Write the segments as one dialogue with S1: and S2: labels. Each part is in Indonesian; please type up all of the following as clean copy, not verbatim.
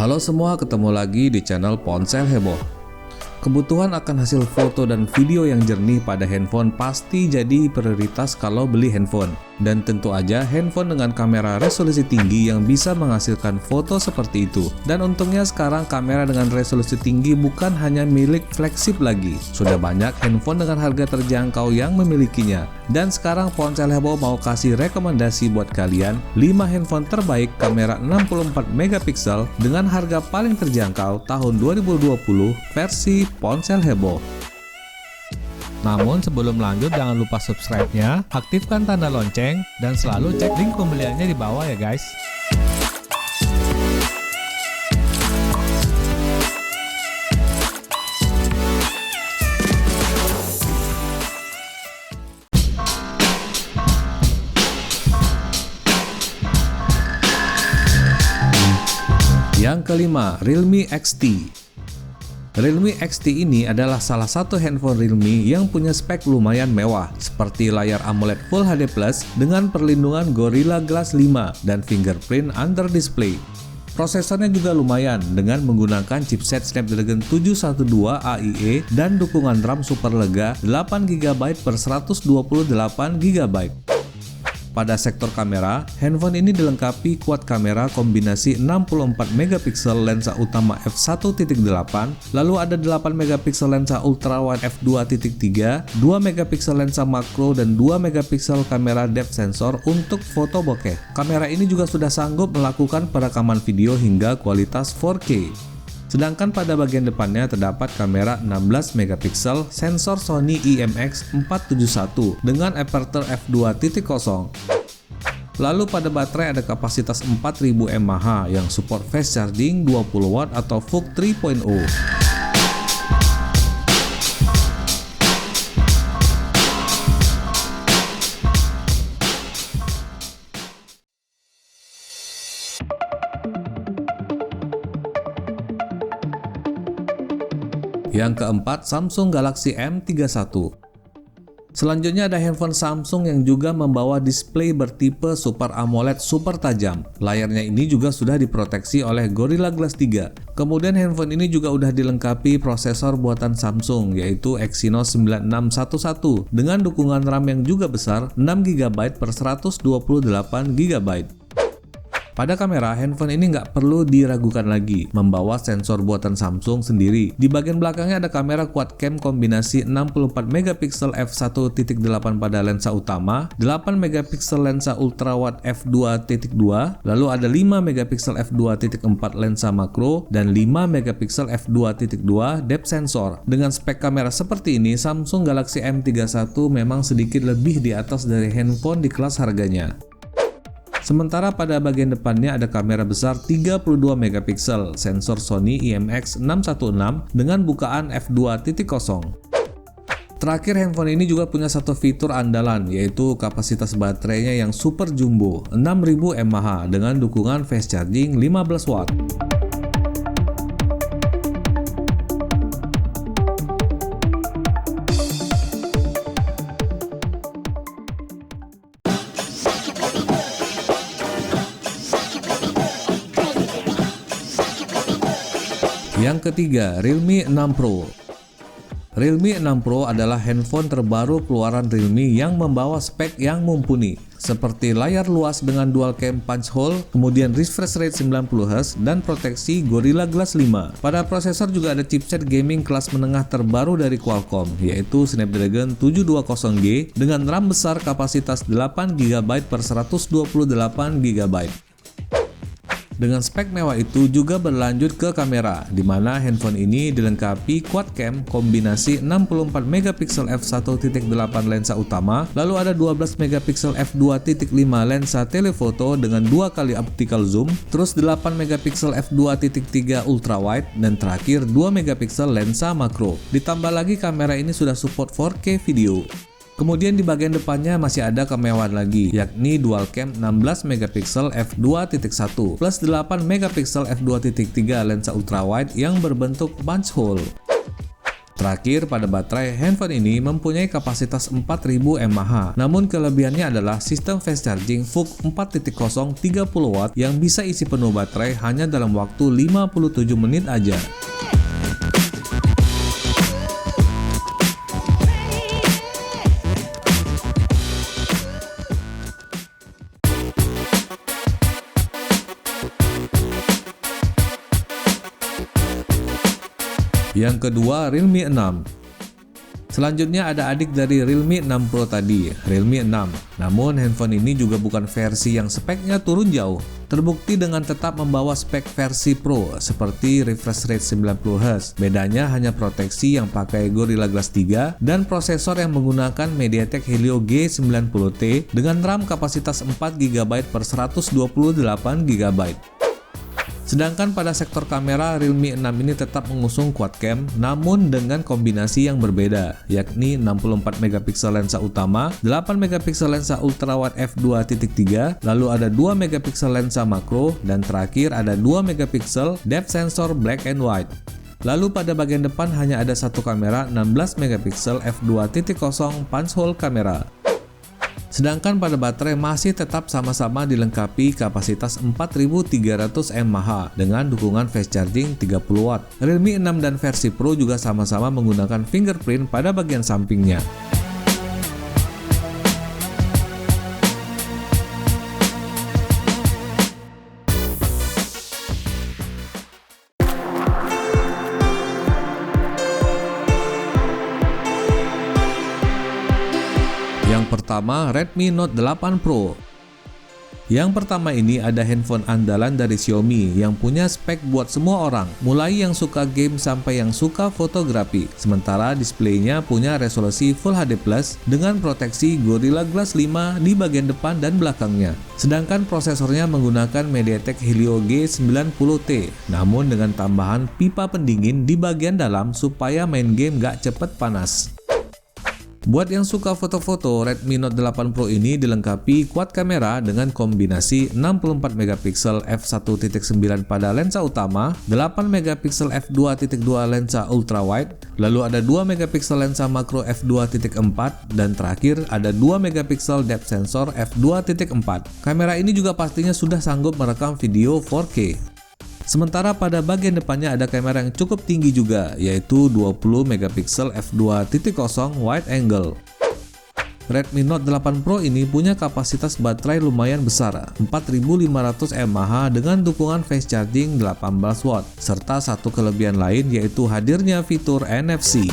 S1: Halo semua, ketemu lagi di channel Ponsel Heboh. Kebutuhan akan hasil foto dan video yang jernih pada handphone pasti jadi prioritas kalau beli handphone. Dan tentu aja handphone dengan kamera resolusi tinggi yang bisa menghasilkan foto seperti itu. Dan untungnya sekarang kamera dengan resolusi tinggi bukan hanya milik flagship lagi. Sudah banyak handphone dengan harga terjangkau yang memilikinya. Dan sekarang Ponsel Heboh mau kasih rekomendasi buat kalian 5 handphone terbaik kamera 64 megapiksel dengan harga paling terjangkau tahun 2020 versi Ponsel Heboh. Namun sebelum lanjut jangan lupa subscribe-nya, aktifkan tanda lonceng, dan selalu cek link pembeliannya di bawah ya guys. Yang kelima, Realme XT. Realme XT ini adalah salah satu handphone Realme yang punya spek lumayan mewah, seperti layar AMOLED Full HD Plus dengan perlindungan Gorilla Glass 5 dan fingerprint under display. Prosesornya juga lumayan dengan menggunakan chipset Snapdragon 712 AIE dan dukungan RAM super lega 8GB per 128GB. Pada sektor kamera, handphone ini dilengkapi quad kamera kombinasi 64 megapiksel lensa utama f1.8, lalu ada 8 megapiksel lensa ultrawide f2.3, 2 megapiksel lensa makro dan 2 megapiksel kamera depth sensor untuk foto bokeh. Kamera ini juga sudah sanggup melakukan perekaman video hingga kualitas 4K. Sedangkan pada bagian depannya terdapat kamera 16 megapiksel sensor Sony IMX471 dengan aperture f2.0. Lalu pada baterai ada kapasitas 4000 mAh yang support fast charging 20 watt atau VOOC 3.0. Yang keempat, Samsung Galaxy M31. Selanjutnya ada handphone Samsung yang juga membawa display bertipe Super AMOLED super tajam. Layarnya ini juga sudah diproteksi oleh Gorilla Glass 3. Kemudian handphone ini juga udah dilengkapi prosesor buatan Samsung yaitu Exynos 9611 dengan dukungan RAM yang juga besar 6GB per 128GB. Pada kamera, handphone ini nggak perlu diragukan lagi, membawa sensor buatan Samsung sendiri. Di bagian belakangnya ada kamera quad cam kombinasi 64 megapiksel f1.8 pada lensa utama, 8 megapiksel lensa ultrawide f2.2, lalu ada 5 megapiksel f2.4 lensa makro, dan 5 megapiksel f2.2 depth sensor. Dengan spek kamera seperti ini, Samsung Galaxy M31 memang sedikit lebih di atas dari handphone di kelas harganya. Sementara pada bagian depannya ada kamera besar 32 megapiksel, sensor Sony IMX616 dengan bukaan f2.0. Terakhir, handphone ini juga punya satu fitur andalan, yaitu kapasitas baterainya yang super jumbo 6000 mAh dengan dukungan fast charging 15 watt. Yang ketiga, Realme 6 Pro. Realme 6 Pro adalah handphone terbaru keluaran Realme yang membawa spek yang mumpuni, seperti layar luas dengan dual cam punch hole, kemudian refresh rate 90Hz, dan proteksi Gorilla Glass 5. Pada prosesor juga ada chipset gaming kelas menengah terbaru dari Qualcomm, yaitu Snapdragon 720G dengan RAM besar kapasitas 8GB per 128GB. Dengan spek mewah itu juga berlanjut ke kamera, di mana handphone ini dilengkapi quad cam kombinasi 64 megapiksel f1.8 lensa utama, lalu ada 12 megapiksel f2.5 lensa telefoto dengan 2 kali optical zoom, terus 8 megapiksel f2.3 ultrawide, dan terakhir 2 megapiksel lensa makro. Ditambah lagi kamera ini sudah support 4K video. Kemudian di bagian depannya masih ada kemewahan lagi, yakni dual cam 16 megapiksel f2.1 plus 8 megapiksel f2.3 lensa ultrawide yang berbentuk punch hole. Terakhir, pada baterai, handphone ini mempunyai kapasitas 4000 mAh. Namun kelebihannya adalah sistem fast charging VOOC 4.0 30 watt yang bisa isi penuh baterai hanya dalam waktu 57 menit aja. Yang kedua, Realme 6. Selanjutnya ada adik dari Realme 6 Pro tadi, Realme 6. Namun handphone ini juga bukan versi yang speknya turun jauh. Terbukti dengan tetap membawa spek versi Pro seperti refresh rate 90Hz. Bedanya hanya proteksi yang pakai Gorilla Glass 3 dan prosesor yang menggunakan MediaTek Helio G90T dengan RAM kapasitas 4GB per 128GB. Sedangkan pada sektor kamera, Realme 6 ini tetap mengusung quad cam namun dengan kombinasi yang berbeda, yakni 64 megapiksel lensa utama, 8 megapiksel lensa ultrawide f2.3, lalu ada 2 megapiksel lensa makro, dan terakhir ada 2 megapiksel depth sensor black and white. Lalu pada bagian depan hanya ada satu kamera 16 megapiksel f2.0 punch hole kamera. Sedangkan pada baterai masih tetap sama-sama dilengkapi kapasitas 4300 mAh dengan dukungan fast charging 30 watt. Realme 6 dan versi Pro juga sama-sama menggunakan fingerprint pada bagian sampingnya. Yang pertama, Redmi Note 8 Pro. Yang pertama ini ada handphone andalan dari Xiaomi yang punya spek buat semua orang, mulai yang suka game sampai yang suka fotografi. Sementara displaynya punya resolusi Full HD Plus dengan proteksi Gorilla Glass 5 di bagian depan dan belakangnya. Sedangkan prosesornya menggunakan MediaTek Helio G90T, namun dengan tambahan pipa pendingin di bagian dalam supaya main game gak cepet panas. Buat yang suka foto-foto, Redmi Note 8 Pro ini dilengkapi quad kamera dengan kombinasi 64 megapiksel f1.9 pada lensa utama, 8 megapiksel f2.2 lensa ultrawide, lalu ada 2 megapiksel lensa makro f2.4, dan terakhir ada 2 megapiksel depth sensor f2.4. Kamera ini juga pastinya sudah sanggup merekam video 4K. Sementara pada bagian depannya ada kamera yang cukup tinggi juga, yaitu 20 megapiksel f2.0 wide angle. Redmi Note 8 Pro ini punya kapasitas baterai lumayan besar, 4500 mAh dengan dukungan fast charging 18 watt, serta satu kelebihan lain yaitu hadirnya fitur NFC.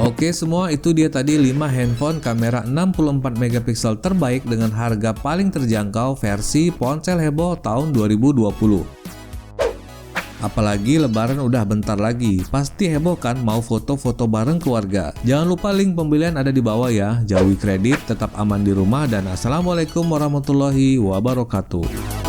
S1: Oke semua, itu dia tadi 5 handphone kamera 64 megapiksel terbaik dengan harga paling terjangkau versi ponsel heboh tahun 2020. Apalagi lebaran udah bentar lagi, pasti heboh kan mau foto-foto bareng keluarga. Jangan lupa link pembelian ada di bawah ya. Jauhi kredit, tetap aman di rumah, dan assalamualaikum warahmatullahi wabarakatuh.